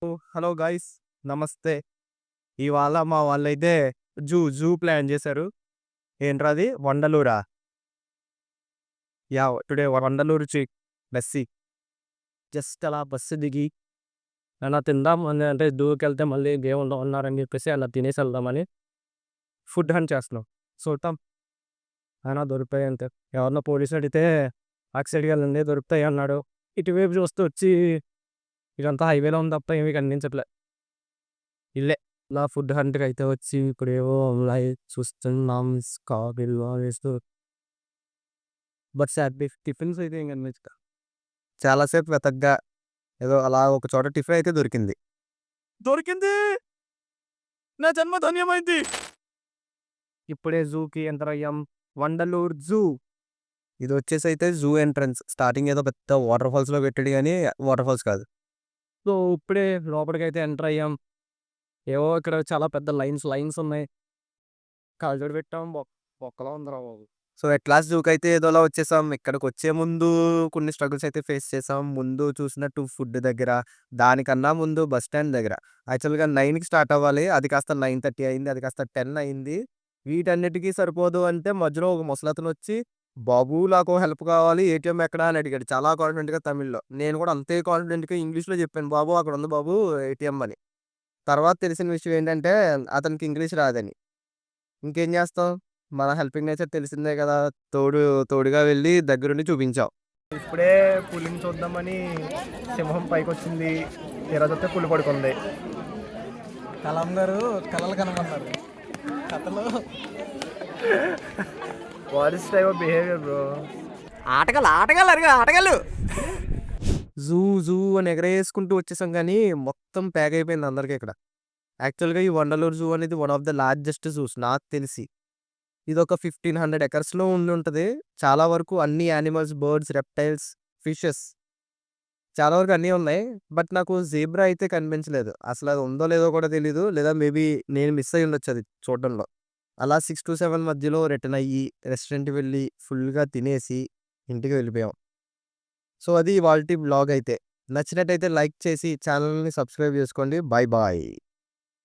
Hello guys, నమస్తే. ఇవాళ మా వాళ్ళైతే జూ ప్లాన్ చేశారు. ఏంట్రా అది? వండలూరా? Yeah! Today Vandalur lassi. Just అలా బస్సు దిగి అలా తిందాం అంటే జూకెళ్తే మళ్ళీ ఏముండవు అన్నారని చెప్పేసి అలా తినేసి వెళ్దామని ఫుడ్ హంట్ చేస్తున్నాం. చూద్దాం అయినా దొరికిపోయాయి అంతే. ఎవరినో పోలీసుని అడిగితే అటు సైడ్‌కి వెళ్ళండి దొరుకుతాయి అన్నాడు. ఇటువైపు చూస్తే వచ్చి ఇదంతా హైవేలో ఉంది తప్ప ఏమీ కనిపించట్లే. ఇల్లే. ఇలా ఫుడ్ హంట్‌కయితే వచ్చి ఇప్పుడేవో ఉన్నాయి చూస్తున్నాం. బిర్లా వేస్తూ బట్ సాడ్ టిఫిన్స్ అయితే ఏం కనిపించట్ల. చాలా సేపు వెతకగా ఏదో అలా ఒక చోట టిఫిన్ అయితే దొరికింది. దొరికింది! నా జన్మ ధన్యమైంది. ఇప్పుడే జూకి ఎంటర్ అయ్యాం. వండలూరు జూ. ఇదొచ్చేసి అయితే జూ ఎంట్రన్స్. స్టార్టింగ్ ఏదో పెద్ద వాటర్ ఫాల్స్‌లో పెట్టాడు గానీ వాటర్ ఫాల్స్ కాదు. సో, ఇప్పుడే లోపలికైతే ఎంటర్ అయ్యాం. ఏవో ఇక్కడ చాలా పెద్ద లైన్స్ ఉన్నాయి. కళ్ళజోడు పెట్టాం. బొక్కలా ఉందిరా బాబు. సో, ఎట్ లాస్ట్ జూకైతే ఏదోలా వచ్చేసాం. ఇక్కడికొచ్చే ముందు కొన్ని స్ట్రగుల్స్ అయితే ఫేస్ చేసాం. ముందు చూసినట్టు ఫుడ్ దగ్గర, దానికన్నా ముందు బస్ స్టాండ్ దగ్గర. యాక్చువల్‌గా 9కి స్టార్ట్ అవ్వాలి. అది కాస్త 9:30 అయింది. అది కాస్త 10 అయింది. వీటన్నిటికి సరిపోదు అంటే మధ్యలో ఒక ముసలతనొచ్చి, "బాబు నాకో హెల్ప్ కావాలి. ఏటీఎం ఎక్కడ?" అని అడిగాడు. చాలా కాన్ఫిడెంట్‌గా తమిళ్‌లో. నేను కూడా అంతే కాన్ఫిడెంట్‌గా ఇంగ్లీష్‌లో చెప్పాను. "బాబు అక్కడుంది బాబు ఏటీఎం" అని. తర్వాత తెలిసిన విషయం ఏంటంటే అతనికి ఇంగ్లీష్ రాదని. ఇంకేం చేస్తాం? మన హెల్పింగ్ నేచర్ తెలిసిందే కదా! తోడుగా వెళ్లి దగ్గరుండి చూపించాం. ఇప్పుడే పులిని చూద్దామని సింహం పైకొచ్చింది. తీరా చూస్తే పులి పడుకుంది. కలాం గారు కలలు కనమన్నారు కథలో. What is type of behaviour bro? ఆటగాళ్ళు జూ అని ఎగరేసుకుంటూ వచ్చేసాం గానీ మొత్తం ప్యాక్ అయిపోయింది అందరికి ఇక్కడ. యాక్చువల్‌గా ఈ వండలూరు జూ అనేది one of the largest juice నాకు తెలిసి. ఇదొక 1500 ఎకర్స్‌లో ఉండుంటది. చాలా వరకు అన్ని యానిమల్స్, బర్డ్స్, రెప్టైల్స్, ఫిషెస్ చాలా వరకు అన్నీ ఉన్నాయి. బట్ నాకు జీబ్రా అయితే కనిపించలేదు. అసలది ఉందో లేదో కూడా తెలీదు. లేదా మేబీ నేను మిస్ అయ్యుండొచ్చు అది చూడడంలో. అలా 6-7 మధ్యలో రిటర్న్ అయ్యి, రెస్టారెంట్‌కి వెళ్ళి ఫుల్‌గా తినేసి ఇంటికి వెళ్ళిపోయాం. సో, అది ఇవాల్టి వ్లాగ్ అయితే. నచ్చినట్టయితే లైక్ చేసి ఛానల్‌ని సబ్స్క్రైబ్ చేసుకోండి. Bye bye.